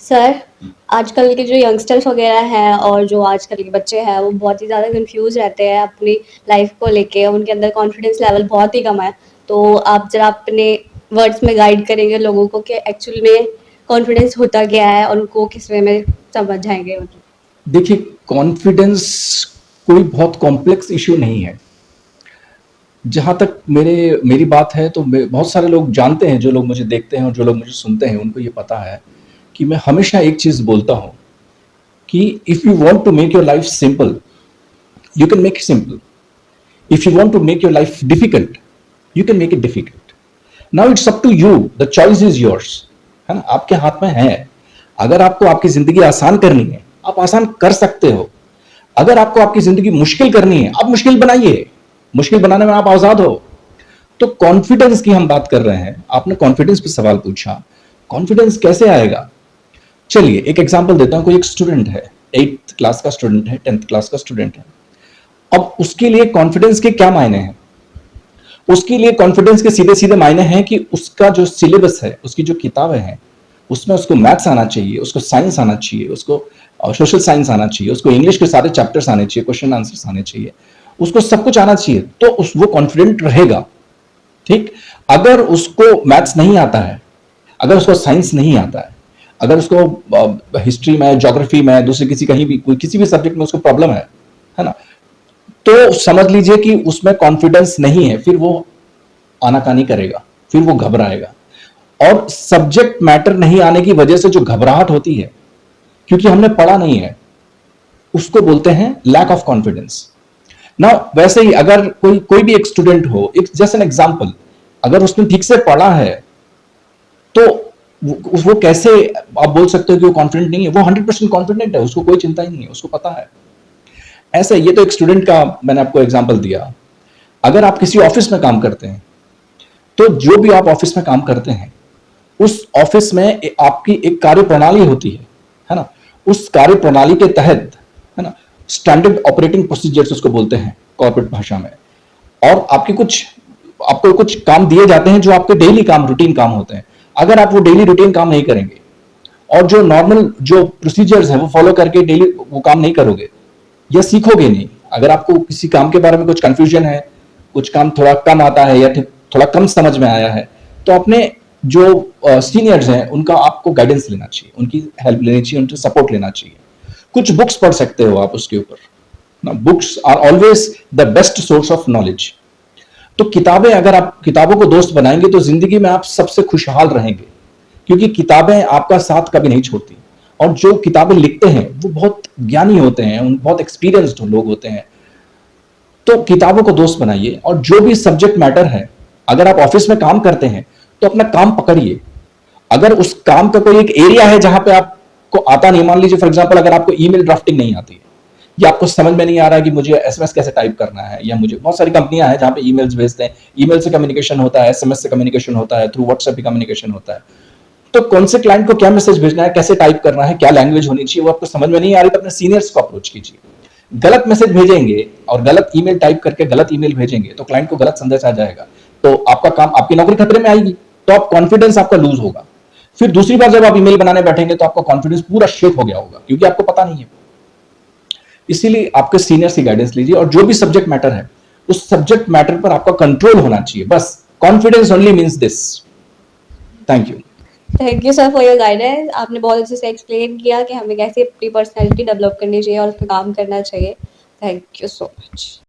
Sir, आजकल के जो यंगस्टर्स वगैरह हैं और जो आजकल के बच्चे हैं वो बहुत ही ज़्यादा कंफ्यूज रहते हैं अपनी लाइफ को लेके, उनके अंदर कॉन्फिडेंस लेवल बहुत ही कम है। तो आप ज़रा अपने वर्ड्स में गाइड करेंगे लोगों को कि एक्चुअल में कॉन्फिडेंस होता क्या है और उनको किस वे में समझाएंगे मतलब। देखिए, कॉन्फिडेंस कोई बहुत कॉम्प्लेक्स इश्यू नहीं है। जहाँ तक मेरी बात है तो बहुत सारे लोग जानते हैं, जो लोग मुझे देखते हैं और जो लोग मुझे सुनते हैं, उनको ये पता है कि मैं हमेशा एक चीज़ बोलता हूँ कि if you want to make your life simple, you can make it simple. If you want to make your life difficult, you can make it difficult. Now it's up to you, the choice is yours, है ना? आपके हाथ में है। अगर आपको आपकी ज़िंदगी आसान करनी है, आप आसान कर सकते हो। अगर आपको आपकी ज़िंदगी मुश्किल करनी है, आप मुश्किल बनाइए। मुश्किल बनाने में आप आज़ाद हो। तो कॉन्फिडेंस की हम बात कर रहे हैं। आपने कॉन्फिडेंस पे सवाल पूछा। कॉन्फिडेंस कैसे आएगा? चलिए एक एग्जांपल देता हूं। कोई एक स्टूडेंट है, 8th क्लास का स्टूडेंट है, 10th क्लास का स्टूडेंट है। अब उसके लिए कॉन्फिडेंस के क्या मायने हैं? उसके लिए कॉन्फिडेंस के सीधे सीधे मायने हैं कि उसका जो सिलेबस है, उसकी जो किताबें हैं, उसमें उसको मैथ्स आना चाहिए, उसको साइंस आना चाहिए, उसको सोशल साइंस आना चाहिए, उसको इंग्लिश के सारे चैप्टर्स आने चाहिए, क्वेश्चन आंसर्स आने चाहिए, उसको सब कुछ आना चाहिए। तो वो कॉन्फिडेंट रहेगा। ठीक। अगर उसको मैथ्स नहीं आता है, अगर उसको साइंस नहीं आता है, अगर उसको हिस्ट्री में, ज्योग्राफी में, दूसरे किसी कहीं भी कोई किसी भी सब्जेक्ट में उसको प्रॉब्लम है ना, तो समझ लीजिए कि उसमें कॉन्फिडेंस नहीं है। फिर वो आनाकानी करेगा, फिर वो घबराएगा। और सब्जेक्ट मैटर नहीं आने की वजह से जो घबराहट होती है, क्योंकि हमने पढ़ा नहीं है, उसको बोलते हैं लैक ऑफ कॉन्फिडेंस ना। वैसे ही अगर कोई भी एक स्टूडेंट हो, एक जैसे एन एग्जांपल, अगर उसने ठीक से पढ़ा है तो वो कैसे आप बोल सकते हो कि वो कॉन्फिडेंट नहीं है? वो 100% कॉन्फिडेंट है, उसको कोई चिंता ही नहीं है, उसको पता है। ऐसे ये तो एक स्टूडेंट का मैंने आपको एग्जांपल दिया। अगर आप किसी ऑफिस में काम करते हैं, तो जो भी आप ऑफिस में काम करते हैं, उस ऑफिस में आपकी एक कार्य प्रणाली होती है ना? उस कार्य प्रणाली के तहत, है ना, स्टैंडर्ड ऑपरेटिंग प्रोसीजर्स उसको बोलते हैं कॉर्पोरेट भाषा में। और आपको कुछ काम दिए जाते हैं जो आपके डेली काम, रूटीन काम होते हैं। अगर आप वो डेली रूटीन काम नहीं करेंगे और जो नॉर्मल जो प्रोसीजर्स हैं वो फॉलो करके डेली वो काम नहीं करोगे या सीखोगे नहीं, अगर आपको किसी काम के बारे में कुछ कंफ्यूजन है, कुछ काम थोड़ा कम आता है या थोड़ा कम समझ में आया है, तो अपने जो सीनियर्स हैं उनका आपको गाइडेंस लेना चाहिए, उनकी हेल्प लेनी चाहिए, उनसे सपोर्ट लेना चाहिए। कुछ बुक्स पढ़ सकते हो आप उसके ऊपर ना। Books are always the best source of knowledge. तो किताबें, अगर आप किताबों को दोस्त बनाएंगे तो जिंदगी में आप सबसे खुशहाल रहेंगे, क्योंकि किताबें आपका साथ कभी नहीं छोड़ती। और जो किताबें लिखते हैं वो बहुत ज्ञानी होते हैं, बहुत एक्सपीरियंस्ड लोग होते हैं। तो किताबों को दोस्त बनाइए। और जो भी सब्जेक्ट मैटर है, अगर आप ऑफिस में काम करते हैं तो अपना काम पकड़िए। अगर उस काम का कोई एक एरिया है जहां पे आपको आता नहीं, मान लीजिए फॉर एग्जांपल अगर आपको ईमेल ड्राफ्टिंग नहीं आती है, या आपको समझ में नहीं आ रहा है कि मुझे एसएमएस कैसे टाइप करना है, या मुझे बहुत सारी कंपनियां हैं जहां पे ईमेल्स भेजते हैं, ईमेल से कम्युनिकेशन होता है, एसएमएस से कम्युनिकेशन होता है, थ्रू व्हाट्सएप भी कम्युनिकेशन होता है। तो कौन से क्लाइंट को क्या मैसेज भेजना है, कैसे टाइप करना है, क्या लैंग्वेज होनी चाहिए, वो आपको समझ में नहीं आ रही तो अपने सीनियर्स को अप्रोच कीजिए। गलत मैसेज भेजेंगे और गलत ईमेल टाइप करके गलत ईमेल भेजेंगे तो क्लाइंट को गलत संदेश आ जाएगा, तो आपका काम, आपकी नौकरी खतरे में आएगी, तो आप कॉन्फिडेंस आपका लूज होगा। फिर दूसरी बार जब आप ईमेल बनाने बैठेंगे तो आपका कॉन्फिडेंस पूरा शेक हो गया होगा, क्योंकि आपको पता नहीं है। इसीलिए आपके सीनियर्स की गाइडेंस लीजिए। और जो भी सब्जेक्ट मैटर है, उस सब्जेक्ट मैटर पर आपका कंट्रोल होना चाहिए। बस confidence only means this. Thank you. Thank you sir for your guidance. आपने बहुत अच्छे से एक्सप्लेन किया कि हमें कैसे अपनी पर्सनैलिटी डेवलप करनी चाहिए और उस पर काम करना चाहिए। Thank you so much.